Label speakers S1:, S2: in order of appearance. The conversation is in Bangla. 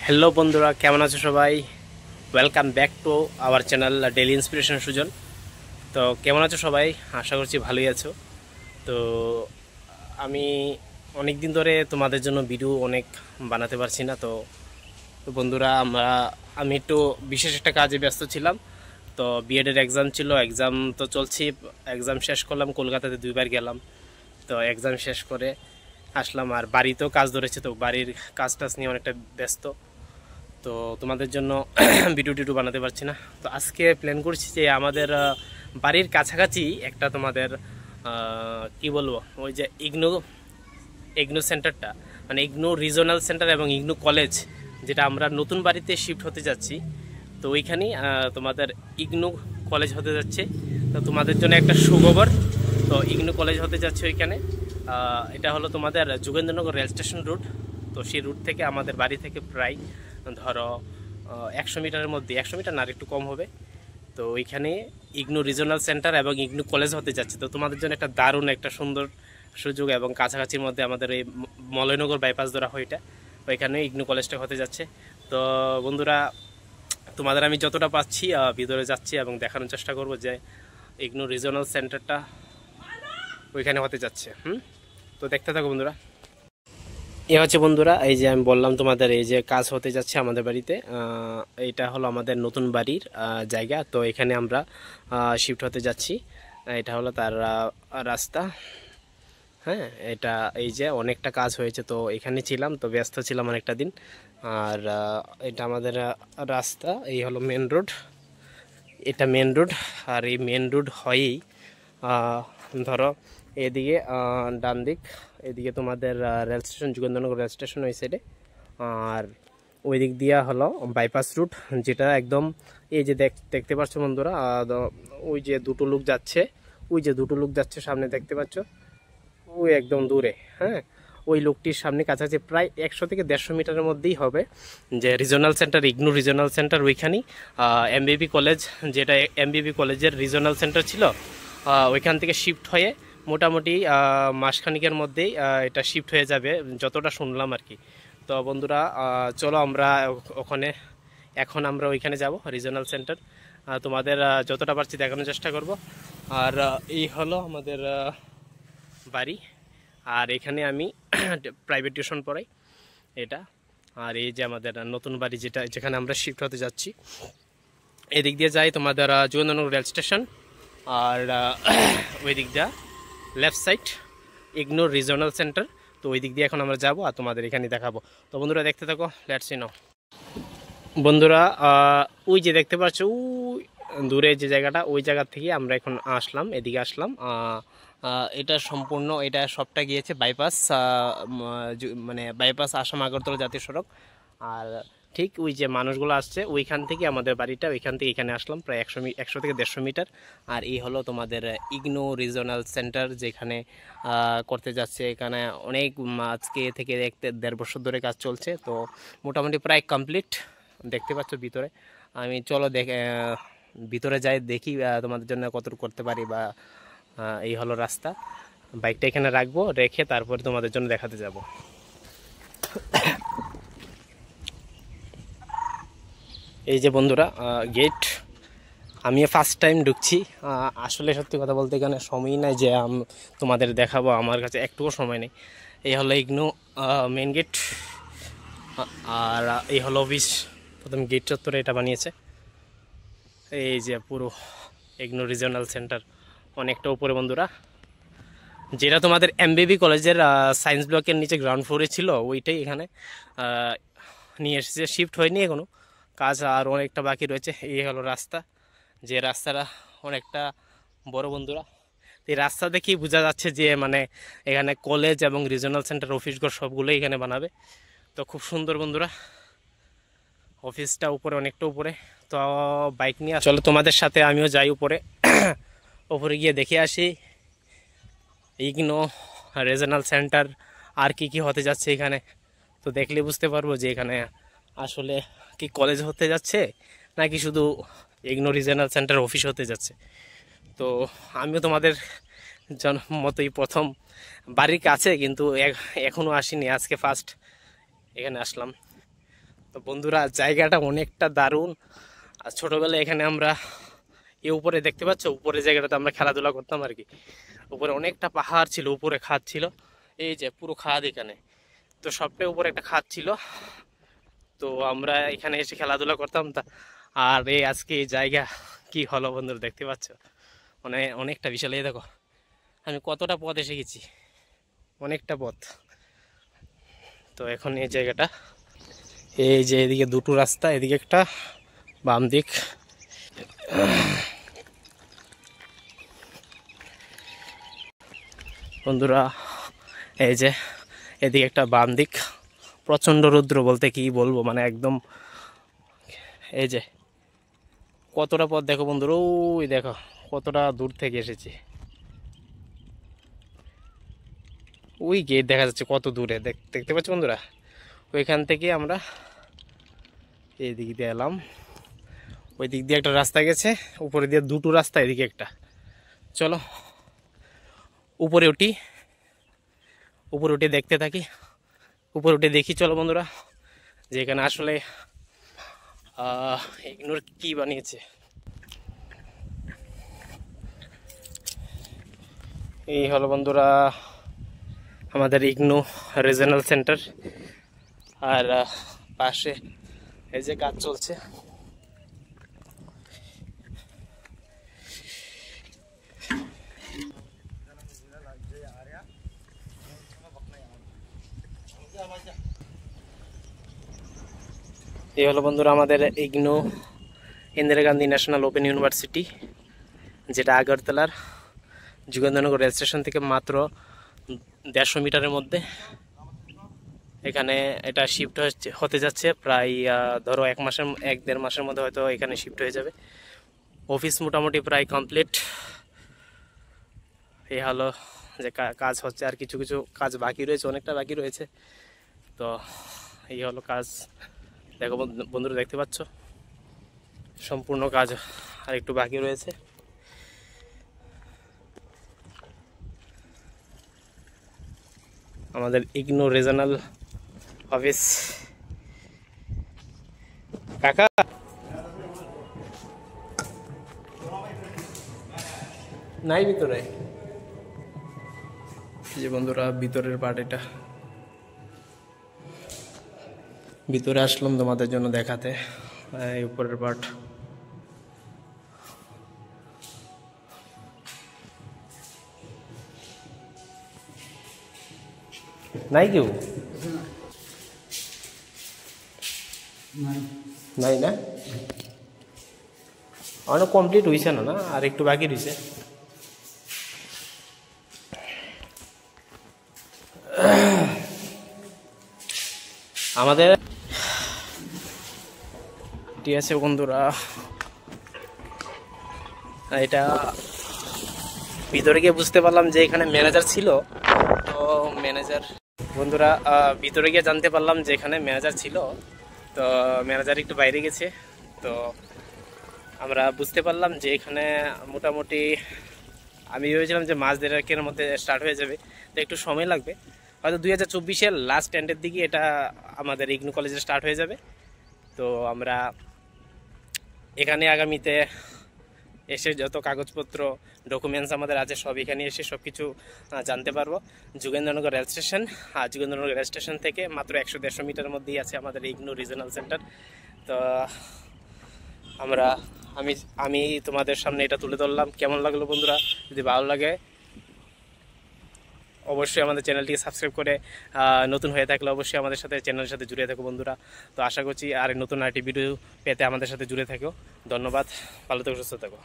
S1: হ্যালো বন্ধুরা, কেমন আছো সবাই? Welcome back to our channel daily inspiration Sujan. তো কেমন আছো সবাই? আশা করছি ভালোই আছো। তো আমি অনেক দিন ধরে তোমাদের জন্য ভিডিও বানাতে পারছি না। তো তো বন্ধুরা, আমি একটু বিশেষ একটা কাজে ব্যস্ত ছিলাম। তো বিএডের এক্সাম ছিল, এক্সাম তো চলছে। এক্সাম শেষ করলাম, কলকাতাতে 2বার গেলাম। তো এক্সাম শেষ করে আসলাম, আর বাড়িতেও কাজ ধরেছে, তো বাড়ির কাজ টাজ নিয়ে অনেকটা ব্যস্ত। তো তোমাদের জন্য ভিডিও টিডিও বানাতে পারছি না। তো আজকে প্ল্যান করছি যে আমাদের বাড়ির কাছাকাছি একটা তোমাদের কি বলবো, ওই যে ইগনু ইগনু সেন্টারটা, মানে ইগনু রিজনাল সেন্টার এবং ইগনু কলেজ, যেটা আমরা নতুন বাড়িতে শিফট হতে যাচ্ছি। তো ওইখানেই তোমাদের ইগনু কলেজ হতে যাচ্ছে। তো তোমাদের জন্য একটা সুখবর, তো ইগনু কলেজ হতে যাচ্ছে ওইখানে। এটা হলো তোমাদের যোগেন্দ্রনগর রেল স্টেশন রুট। তো সেই রুট থেকে আমাদের বাড়ি থেকে প্রায় ধরো 100 মিটারের মধ্যে, 100 মিটার না, আর একটু কম হবে। তো ওইখানে ইগনু রিজনাল সেন্টার এবং ইগনু কলেজ হতে যাচ্ছে। তো তোমাদের জন্য একটা দারুণ একটা সুন্দর সুযোগ, এবং কাছাকাছির মধ্যে আমাদের এই মলয়নগর বাইপাস ধরা হয়, এটা ওইখানে ইগনু কলেজটা হতে যাচ্ছে। তো বন্ধুরা, তোমাদের আমি যতটা পাচ্ছি ভিতরে যাচ্ছি এবং দেখানোর চেষ্টা করব যে ইগনু রিজনাল সেন্টারটা ওইখানে হতে যাচ্ছে। তো দেখতে থাকো বন্ধুরা। এ হচ্ছে বন্ধুরা, এই যে আমি বললাম তোমাদের, এই যে কাজ হতে যাচ্ছে আমাদের বাড়িতে। এইটা হলো আমাদের নতুন বাড়ির জায়গা। তো এখানে আমরা শিফট হতে যাচ্ছি। এটা হলো তার রাস্তা। হ্যাঁ, এটা এই যে অনেকটা কাজ হয়েছে, তো এখানে ছিলাম, তো ব্যস্ত ছিলাম অনেকটা দিন। আর এটা আমাদের রাস্তা, এই হলো মেন রোড, এটা মেন রোড। আর এই মেন রোড হয়েই ধরো এদিকে ডান দিক, এদিকে তোমাদের rail station, Jogendranagar rail station ওই সাইডে। আর ওই দিক দিয়া হলো বাইপাস রুট, যেটা একদম এই যে দেখতে পাচ্ছ বন্ধুরা, ওই যে দুটো লোক যাচ্ছে, ওই যে দুটো লোক যাচ্ছে সামনে দেখতে পাচ্ছ, ওই একদম দূরে। হ্যাঁ, ওই লোকটির সামনে কাছাকাছি প্রায় 100 থেকে 150 মিটারের মধ্যেই হবে যে regional centre, IGNOU regional centre. ওইখানেই এমবিবি কলেজ, যেটা এমবিবি কলেজের রিজনাল সেন্টার ছিল, ওইখান থেকে শিফট হয়ে মোটামুটি মাসখানিকের মধ্যেই এটা শিফট হয়ে যাবে, যতটা শুনলাম আর কি। তো বন্ধুরা, চলো আমরা ওখানে, এখন আমরা ওইখানে যাব, রিজনাল সেন্টার। তোমাদের যতটা পারছি দেখানোর চেষ্টা করব। আর এই হলো আমাদের বাড়ি, আর এখানে আমি প্রাইভেট টিউশন পড়াই এটা। আর এই যে আমাদের নতুন বাড়ি, যেখানে আমরা শিফট হতে যাচ্ছি, এদিক দিয়ে যাই তোমাদের যোগেন্দ্রনগর রেল স্টেশন। আর ওই দিক দিয়ে left side ignore regional centre. তো ওই দিক দিয়ে এখন আমরা যাব আর তোমাদের এখানে দেখাবো। তো বন্ধুরা দেখতে থাকো, লেটস সি নাও। বন্ধুরা, ওই যে দেখতে পাচ্ছ, ওই দূরে যে জায়গাটা, ওই জায়গা থেকে আমরা এখন আসলাম, এদিকে আসলাম। এটা সম্পূর্ণ, এটা সবটা গিয়েছে বাইপাস, মানে বাইপাস আসাম আগরতলা জাতীয় সড়ক। আর ঠিক ওই যে মানুষগুলো আসছে ওইখান থেকে আমাদের বাড়িটা, ওইখান থেকে এখানে আসলাম প্রায় 100 থেকে 150 মিটার। আর এই হলো তোমাদের ইগনো রিজনাল সেন্টার, যেখানে করতে যাচ্ছে। এখানে অনেক আজকে থেকে দেখতে 1.5 বছর ধরে কাজ চলছে, তো মোটামুটি প্রায় কমপ্লিট। দেখতে পাচ্ছ ভিতরে, আমি চলো ভিতরে যাই, দেখি তোমাদের জন্য কতটুকু করতে পারি। বা এই হলো রাস্তা, বাইকটা এখানে রাখবো, রেখে তারপরে তোমাদের জন্য দেখাতে যাব। এই যে বন্ধুরা গেট, আমি ফার্স্ট টাইম ঢুকছি। আসলে সত্যি কথা বলতে এখানে সময় নাই যে তোমাদের দেখাবো, আমার কাছে একটুও সময় নেই। এই হলো ইগনু মেন গেট, আর এই হলো অফিস। প্রথম গেট চত্বরে এটা বানিয়েছে। এই যে পুরো ইগনু রিজনাল সেন্টার, অনেকটা উপরে বন্ধুরা, যেটা তোমাদের এমবিবি কলেজের সায়েন্স ব্লকের নিচে গ্রাউন্ড ফ্লোরে ছিল, ওইটাই এখানে নিয়ে এসেছে। শিফট হয়নি এখনো, কাজ আর অনেকটা বাকি রয়েছে। এই হলো রাস্তা, যে রাস্তাটা অনেকটা বড় বন্ধুরা। এই রাস্তা দেখেই বোঝা যাচ্ছে যে মানে এখানে কলেজ এবং রিজনাল সেন্টার অফিসঘর সবগুলোই এখানে বানাবে। তো খুব সুন্দর বন্ধুরা, অফিসটা উপরে, অনেকটা উপরে। তো বাইক নিয়ে চলো তোমাদের সাথে আমিও যাই উপরে, উপরে গিয়ে দেখে আসি ইগনো রিজনাল সেন্টার আর কি কি হতে যাচ্ছে এখানে। তো দেখলে বুঝতে পারবো যে এখানে আসলে কি কলেজ হতে যাচ্ছে, নাকি শুধু ইগনো রিজনাল সেন্টার অফিস হতে যাচ্ছে। তো আমিও তোমাদের মতোই প্রথম, বাড়ির কাছে কিন্তু এখনও আসিনি, আজকে ফার্স্ট এখানে আসলাম। তো বন্ধুরা জায়গাটা অনেকটা দারুণ। আর ছোটোবেলায় এখানে আমরা উপরে দেখতে পাচ্ছ, উপরে জায়গাটাতে আমরা খেলাধুলা করতাম আর কি। উপরে অনেকটা পাহাড় ছিল, উপরে খাদ ছিল, এই যে পুরো খাদ এখানে। তো সবটাই উপরে একটা খাদ ছিল, তো আমরা এখানে এসে খেলাধুলা করতাম। আর এই আজকে এই জায়গা কি হলো বন্ধুরা, দেখতে পাচ্ছ মানে অনেকটা বিশাল। এই দেখো আমি কতটা পথ এসে গেছি, অনেকটা পথ। তো এখন এই জায়গাটা, এই যে এদিকে দুটো রাস্তা, এদিকে একটা বাম দিক। বন্ধুরা এই যে এদিকে একটা বাম দিক, প্রচণ্ড রৌদ্র বলতে কি বলবো, মানে একদম। এই যে কতটা পথ দেখো বন্ধুরা, ওই দেখো কতটা দূর থেকে এসেছি। ওই গেট দেখা যাচ্ছে কত দূরে, দেখতে পাচ্ছ বন্ধুরা। ওইখান থেকে আমরা এই দিক দিয়ে এলাম, ওই দিক দিয়ে একটা রাস্তা গেছে, উপরে দিয়ে দুটো রাস্তা, এদিকে একটা। চলো উপরে উঠি, উপরে উঠে দেখতে থাকি, উপরে উঠে দেখি। চলো বন্ধুরা, যে এখানে আসলে ইগনোর কি বানিয়েছে। এই হলো বন্ধুরা আমাদের ইগনো রিজনাল সেন্টার। আর পাশে এই যে কাজ চলছে। এই হলো বন্ধুরা আমাদের ignore Indira Gandhi national open university, যেটা আগরতলার যুগেন্দ্রনগর রেল স্টেশন থেকে মাত্র 150 মিটারের মধ্যে। এখানে এটা শিফট হতে যাচ্ছে প্রায় ধরো 1-1.5 মাসের মধ্যে হয়তো এখানে শিফট হয়ে যাবে। অফিস মোটামুটি প্রায় কমপ্লিট। এই হলো যে কাজ হচ্ছে, আর কিছু কিছু কাজ বাকি রয়েছে, অনেকটা বাকি রয়েছে। তো এই হলো কাজ, দেখো বন্ধুরা দেখতে পাচ্ছ সম্পূর্ণ কাজ আর একটু বাকি রয়েছে। আমাদের ইগনো রিজনাল অফিস। কাকা নাই ভিতরে, যে বন্ধুরা ভিতরের পার্ট, এটা ভিতরে আসলাম তোমাদের জন্য দেখাতে। এই উপরের পার্ট নাই, কেউ নাই না, অনেক কমপ্লিট হয়েছে না, না আর একটু বাকি রয়েছে। আমাদের ঠিক আছে বন্ধুরা, এটা ভিতরে গিয়ে বুঝতে পারলাম যে এখানে ম্যানেজার ছিল। তো ম্যানেজার বন্ধুরা ভিতরে গিয়ে জানতে পারলাম যে এখানে ম্যানেজার ছিল। তো ম্যানেজার একটু বাইরে গেছে। তো আমরা বুঝতে পারলাম যে এখানে মোটামুটি আমি ভেবেছিলাম যে মাস দেড়েকের মধ্যে স্টার্ট হয়ে যাবে, তো একটু সময় লাগবে। হয়তো 2024-এর লাস্ট এন্ডের দিকে এটা আমাদের ইগনু কলেজে স্টার্ট হয়ে যাবে। তো আমরা এখানে আগামীতে এসে যত কাগজপত্র ডকুমেন্টস আমাদের আছে সব এখানে এসে সব কিছু জানতে পারবো। যুগেন্দ্রনগর রেল স্টেশন, আর যুগেন্দ্রনগর রেল স্টেশন থেকে মাত্র 100-150 মিটারের মধ্যেই আছে আমাদের ইগনু রিজনাল সেন্টার। তো আমি তোমাদের সামনে এটা তুলে ধরলাম। কেমন লাগলো বন্ধুরা? যদি ভালো লাগে অবশ্যই আমাদের চ্যানেলটিকে সাবস্ক্রাইব করে, নতুন হয়ে থাকলে অবশ্যই আমাদের সাথে চ্যানেলের সাথে জুড়ে থাকো বন্ধুরা। তো আশা করছি আর নতুন আরেকটি ভিডিও পেতে আমাদের সাথে জুড়ে থাকো। ধন্যবাদ, ভালো থেকো, সুস্থ থাকো।